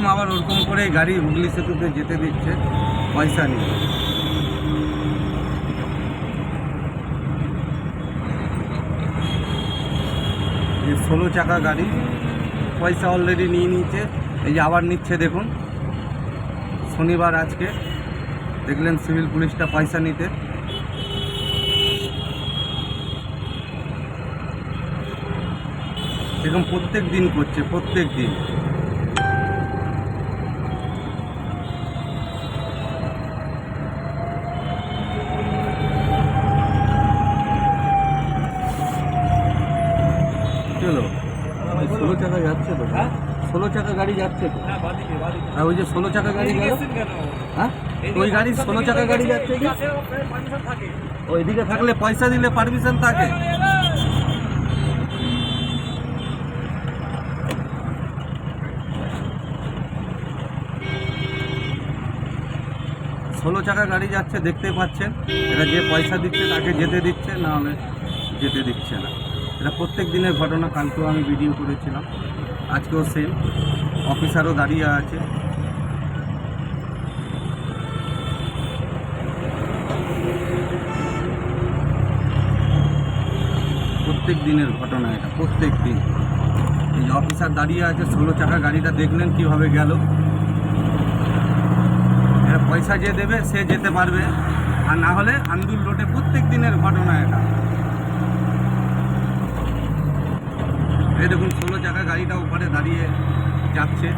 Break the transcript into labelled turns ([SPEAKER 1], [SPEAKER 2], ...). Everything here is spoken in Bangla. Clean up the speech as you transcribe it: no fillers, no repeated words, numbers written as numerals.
[SPEAKER 1] সেম আবার ওরকম করে গাড়ি হুগলি সেতুতে যেতে দিচ্ছে পয়সা নিয়ে। এই 16 চাকা গাড়ি পয়সা অলরেডি নিয়ে নিচ্ছে, এই যে আবার নিচ্ছে দেখুন। শনিবার আজকে দেখলেন সিভিল পুলিশটা পয়সা নিতে। এরকম প্রত্যেক দিন করছে, প্রত্যেক দিন। চলো 16 চাকা যাচ্ছে তো, 16 চাকা গাড়ি যাচ্ছে তো। আর ওই যে 16 চাকা গাড়ি গেল, হ্যাঁ ওই গাড়ি 16 চাকা গাড়ি যাচ্ছে কি ওইদিকে থাকলে পয়সা দিলে পারমিশন থাকে। 16 চাকা গাড়ি যাচ্ছে দেখতে পাচ্ছেন। এটা যে পয়সা দিচ্ছে তাকে যেতে দিচ্ছে, না হলে যেতে দিচ্ছে না। এটা প্রত্যেক দিনের ঘটনা, কালকেও আমি ভিডিও করেছিলাম, আজকেও সেম। অফিসারও দাঁড়িয়ে আছে। প্রত্যেক দিনের ঘটনা এটা, প্রত্যেক দিন। এই যে অফিসার দাঁড়িয়ে আছে, 16 চাকা গাড়িটা দেখলেন কীভাবে গেল। এটা পয়সা যে দেবে সে যেতে পারবে, আর না হলে আন্দুল রোডে প্রত্যেক দিনের ঘটনা এটা। এই দেখুন 16 চাকা গাড়িটা ওপারে দাঁড়িয়ে যাচ্ছে।